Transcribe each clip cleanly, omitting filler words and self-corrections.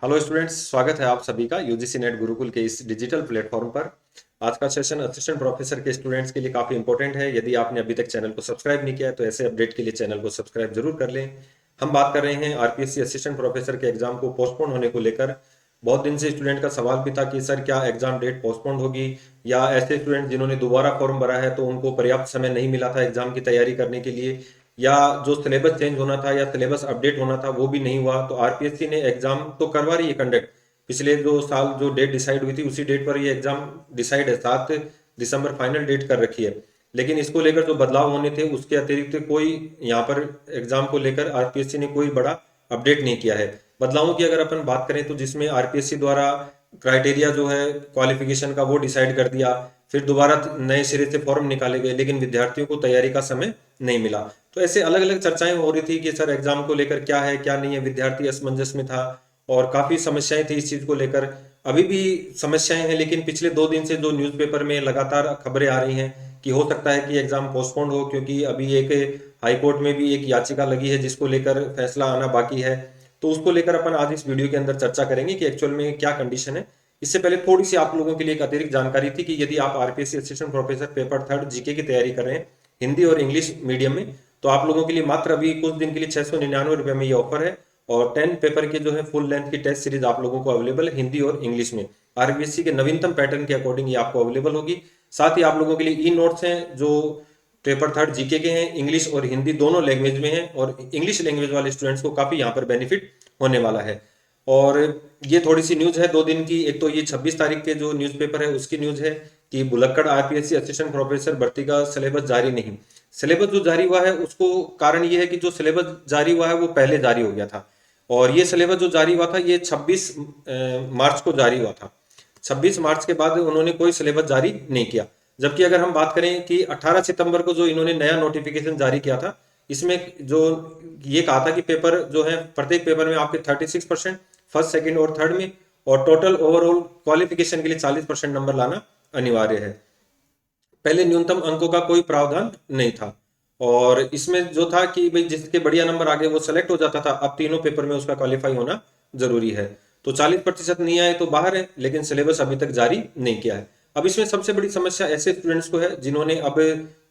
Hello students, स्वागत है आप सभी का यूजीसी नेट गुरुकुल के इस डिजिटल प्लेटफॉर्म पर। आज का सेशन असिस्टेंट प्रोफेसर के स्टूडेंट्स के लिए काफ़ी इंपॉर्टेंट है। यदि आपने अभी तक चैनल को सब्सक्राइब नहीं किया है तो ऐसे अपडेट के लिए चैनल को सब्सक्राइब जरूर कर लें। हम बात कर रहे हैं आरपीएससी असिस्टेंट प्रोफेसर के एग्जाम को पोस्टपोन होने को लेकर। बहुत दिन से स्टूडेंट का सवाल भी था कि सर क्या एग्जाम डेट पोस्टपोन होगी, या ऐसे स्टूडेंट जिन्होंने दोबारा फॉर्म भरा है तो उनको पर्याप्त समय नहीं मिला था एग्जाम की तैयारी करने के लिए, या जो सिलेबस चेंज होना था या सिलेबस अपडेट होना था वो भी नहीं हुआ। तो आरपीएससी ने एग्जाम तो करवा रही है कंडक्ट, पिछले 2 साल जो डेट डिसाइड हुई थी उसी डेट पर ये एग्जाम डिसाइड है। 7 दिसंबर फाइनल डेट कर रखी है, लेकिन इसको लेकर जो बदलाव होने थे उसके अतिरिक्त कोई यहाँ पर एग्जाम को लेकर आरपीएससी ने कोई बड़ा अपडेट नहीं किया है। बदलावों की अगर अपन बात करें तो जिसमें आरपीएससी द्वारा क्राइटेरिया जो है क्वालिफिकेशन का वो डिसाइड कर दिया, फिर दोबारा नए सिरे से फॉर्म निकाले गए, लेकिन विद्यार्थियों को तैयारी का समय नहीं मिला। तो ऐसे अलग अलग चर्चाएं हो रही थी कि सर एग्जाम को लेकर क्या है क्या नहीं है, विद्यार्थी असमंजस में था और काफी समस्याएं थी इस चीज को लेकर। अभी भी समस्याएं हैं, लेकिन पिछले 2 दिन से जो न्यूज़पेपर में लगातार खबरें आ रही हैं कि हो सकता है कि एग्जाम पोस्टपोन्ड हो, क्योंकि अभी एक हाई कोर्ट में भी एक याचिका लगी है जिसको लेकर फैसला आना बाकी है। तो उसको लेकर अपन आज इस वीडियो के अंदर चर्चा करेंगे कि एक्चुअल में क्या कंडीशन है। इससे पहले थोड़ी सी आप लोगों के लिए एक अतिरिक्त जानकारी थी कि यदि आप RPSC assistant professor paper third GK की तैयारी कर रहे हैं हिंदी और इंग्लिश मीडियम में, तो आप लोगों के लिए मात्र अभी कुछ दिन के लिए 699 रुपये में ये ऑफर है। और 10 पेपर के जो है फुल लेंथ की टेस्ट सीरीज आप लोगों को अवेलेबल है हिंदी और इंग्लिश में। आरबीएससी के नवीनतम पैटर्न के अकॉर्डिंग ये आपको अवेलेबल होगी। साथ ही आप लोगों के लिए ई नोट्स हैं जो पेपर थर्ड जीके के हैं, इंग्लिश और हिंदी दोनों लैंग्वेज में हैं, और इंग्लिश लैंग्वेज वाले स्टूडेंट्स को काफी यहाँ पर बेनिफिट होने वाला है। और ये थोड़ी सी न्यूज है 2 दिन की। एक तो ये 26 तारीख के जो न्यूज़पेपर है उसकी न्यूज है कि बुलक्कड़ आरपीएससी असिस्टेंट प्रोफेसर भर्ती का सिलेबस जारी नहीं। सिलेबस जो जारी हुआ है उसको कारण ये है कि जो सिलेबस जारी हुआ है वो पहले जारी हो गया था, और ये सिलेबस जो जारी हुआ था ये 26 मार्च को जारी हुआ था। 26 मार्च के बाद उन्होंने कोई सिलेबस जारी नहीं किया। जबकि अगर हम बात करें कि 18 सितंबर को जो इन्होंने नया नोटिफिकेशन जारी किया था, इसमें जो ये कहा था कि पेपर जो है प्रत्येक पेपर में आपके 36% फर्स्ट सेकंड और थर्ड में, और टोटल ओवरऑल क्वालिफिकेशन के लिए 40% नंबर लाना अनिवार्य है। पहले न्यूनतम अंकों का कोई प्रावधान नहीं था, और इसमें जो था कि भाई जिसके बढ़िया नंबर आगे वो सेलेक्ट हो जाता था। अब तीनों पेपर में उसका क्वालिफाई होना जरूरी है। तो 40% नहीं आए तो बाहर है, लेकिन सिलेबस अभी तक जारी नहीं किया है। अब इसमें सबसे बड़ी समस्या ऐसे स्टूडेंट्स को है जिन्होंने अब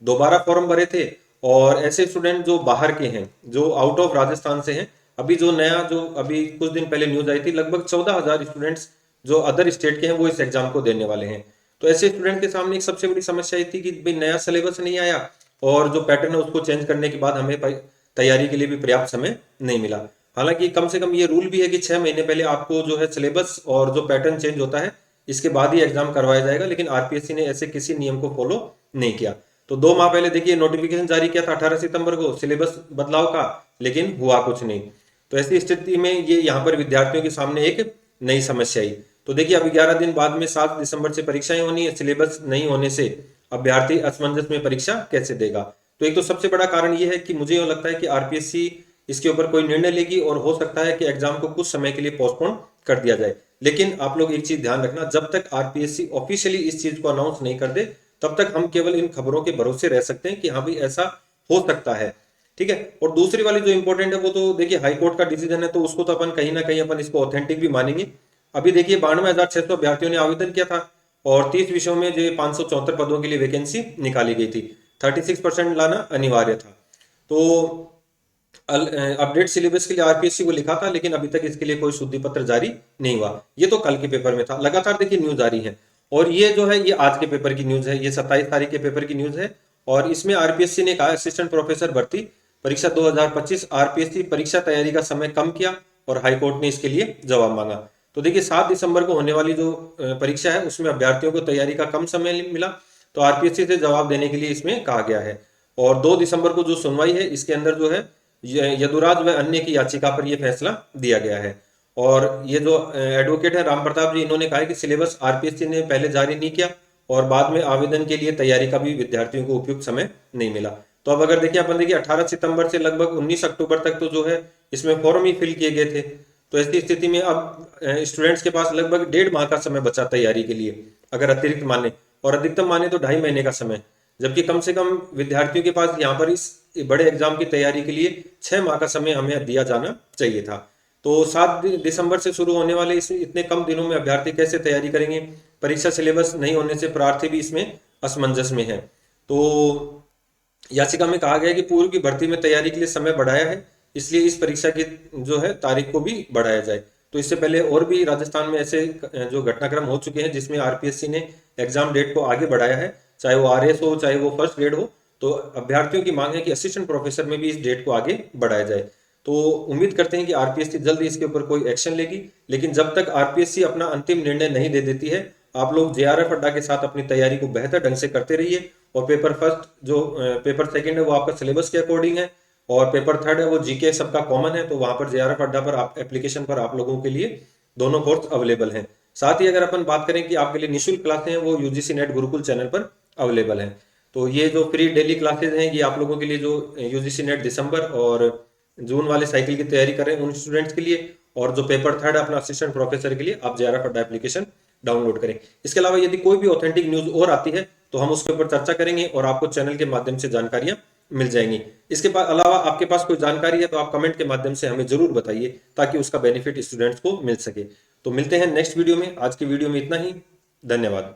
दोबारा फॉर्म भरे थे, और ऐसे स्टूडेंट जो बाहर के हैं, जो आउट ऑफ राजस्थान से हैं। अभी जो नया जो अभी कुछ दिन पहले न्यूज आई थी, लगभग 14,000 स्टूडेंट्स जो अदर स्टेट के हैं वो इस एग्जाम को देने वाले हैं। तो ऐसे स्टूडेंट के सामने एक सबसे बड़ी समस्या ये थी कि भाई नया सिलेबस नहीं आया, और जो पैटर्न है उसको चेंज करने के बाद हमें तैयारी के लिए भी पर्याप्त समय नहीं मिला। हालांकि कम से कम ये रूल भी है कि 6 महीने पहले आपको जो है सिलेबस और जो पैटर्न चेंज होता है इसके बाद ही एग्जाम करवाया जाएगा, लेकिन आरपीएससी ने ऐसे किसी नियम को फॉलो नहीं किया। तो 2 माह पहले देखिए नोटिफिकेशन जारी किया था 18 सितंबर को सिलेबस बदलाव का, लेकिन हुआ कुछ नहीं। तो ऐसी स्थिति में ये यहाँ पर विद्यार्थियों के सामने एक नई समस्या आई। तो देखिए अब 11 दिन बाद में 7 दिसंबर से परीक्षाएं होनी है। सिलेबस नहीं होने से अभ्यर्थी असमंजस में परीक्षा कैसे देगा। तो एक तो सबसे बड़ा कारण ये है कि मुझे ये लगता है कि आरपीएससी इसके ऊपर कोई निर्णय लेगी, और हो सकता है कि एग्जाम को कुछ समय के लिए पोस्टपोन कर दिया जाए। लेकिन आप लोग एक चीज ध्यान रखना, जब तक आरपीएससी ऑफिशियली इस चीज को अनाउंस नहीं कर दे तब तक हम केवल इन खबरों के भरोसे रह सकते हैं कि हाँ भाई ऐसा हो सकता है। ठीक है। और दूसरी वाली जो इंपॉर्टेंट है वो तो देखिए हाई कोर्ट का डिसीजन है, तो उसको तो अपन कहीं ना कहीं अपन इसको ऑथेंटिक भी मानेंगे। अभी देखिए 92,600 अभ्यर्थियों ने आवेदन किया था, और 30 विषयों में जो 574 पदों के लिए वैकेंसी निकाली गई थी। 36% लाना अनिवार्य था। तो अपडेट सिलेबस के लिए आरपीएससी को लिखा था, लेकिन अभी तक इसके लिए कोई शुद्धि पत्र जारी नहीं हुआ। ये तो कल के पेपर में था। लगातार देखिए न्यूज आ रही है, और ये जो है ये आज के पेपर की न्यूज है, ये 27 तारीख के पेपर की न्यूज है। और इसमें आरपीएससी ने कहा असिस्टेंट प्रोफेसर भर्ती परीक्षा 2025 आरपीएससी परीक्षा तैयारी का समय कम किया, और हाईकोर्ट ने इसके लिए जवाब मांगा। तो देखिए 7 दिसंबर को होने वाली जो परीक्षा है उसमें अभ्यर्थियों को तैयारी का कम समय मिला, तो आरपीएससी से जवाब देने के लिए इसमें कहा गया है। और 2 दिसंबर को जो सुनवाई है इसके अंदर जो है यदुराज व अन्य की याचिका पर यह फैसला दिया गया है। और ये जो एडवोकेट है राम प्रताप जी, इन्होंने कहा है कि सिलेबस आरपीएससी ने पहले जारी नहीं किया, और बाद में आवेदन के लिए तैयारी का भी विद्यार्थियों को उपयुक्त समय नहीं मिला। तो अब अगर देखिए अपन देखिए 18 सितंबर से लगभग 19 अक्टूबर तक तो जो है इसमें फॉर्म ही फिल किए गए थे। तो ऐसी स्थिति में अब स्टूडेंट्स के पास लगभग 1.5 माह का समय बचा तैयारी के लिए, अगर अतिरिक्त माने, और अधिकतम माने तो 2.5 महीने का समय। जबकि कम से कम विद्यार्थियों के पास यहाँ पर इस बड़े एग्जाम की तैयारी के लिए 6 माह का समय हमें दिया जाना चाहिए था। तो 7 दिसंबर से शुरू होने वाले इस इतने कम दिनों में अभ्यर्थी कैसे तैयारी करेंगे? परीक्षा सिलेबस नहीं होने से प्रार्थी भी इसमें असमंजस में है। तो याचिका में कहा गया है कि पूर्व की भर्ती में तैयारी के लिए समय बढ़ाया है, इसलिए इस परीक्षा की जो है तारीख को भी बढ़ाया जाए। तो इससे पहले और भी राजस्थान में ऐसे जो घटनाक्रम हो चुके हैं जिसमें आरपीएससी ने एग्जाम डेट को आगे बढ़ाया है, चाहे वो आरएस हो चाहे वो फर्स्ट ग्रेड हो। तो अभ्यर्थियों की मांग है कि असिस्टेंट प्रोफेसर में भी इस डेट को आगे बढ़ाया जाए। तो उम्मीद करते हैं कि आरपीएससी जल्द इसके ऊपर कोई एक्शन लेगी, लेकिन जब तक आरपीएससी अपना अंतिम निर्णय नहीं दे देती है, आप लोग जेआरएफ अड्डा के साथ अपनी तैयारी को बेहतर ढंग से करते रहिए। और पेपर फर्स्ट जो पेपर सेकंड है वो आपका सिलेबस के अकॉर्डिंग है, और पेपर थर्ड है वो जीके सबका कॉमन है। तो वहां पर जेआरएफ अड्डा पर आप एप्लीकेशन पर आप लोगों के लिए दोनों कोर्स अवेलेबल हैं। साथ ही अगर अपन बात करें कि आपके लिए निःशुल्क क्लासें हैं, वो यूजीसी नेट गुरुकुल चैनल पर अवेलेबल हैं। तो ये जो फ्री डेली क्लासेज हैं, ये आप लोगों के लिए जो यूजीसी नेट दिसंबर और जून वाले साइकिल की तैयारी कर रहे हैं उन स्टूडेंट्स के लिए, और जो पेपर थर्ड है अपना असिस्टेंट प्रोफेसर के लिए, आप जेआरएफ अड्डा एप्लीकेशन डाउनलोड करें। इसके अलावा यदि कोई भी ऑथेंटिक न्यूज और आती है तो हम उसके ऊपर चर्चा करेंगे और आपको चैनल के माध्यम से जानकारियां मिल जाएंगी। इसके अलावा आपके पास कोई जानकारी है तो आप कमेंट के माध्यम से हमें जरूर बताइए, ताकि उसका बेनिफिट स्टूडेंट्स को मिल सके। तो मिलते हैं नेक्स्ट वीडियो में। आज की वीडियो में इतना ही। धन्यवाद।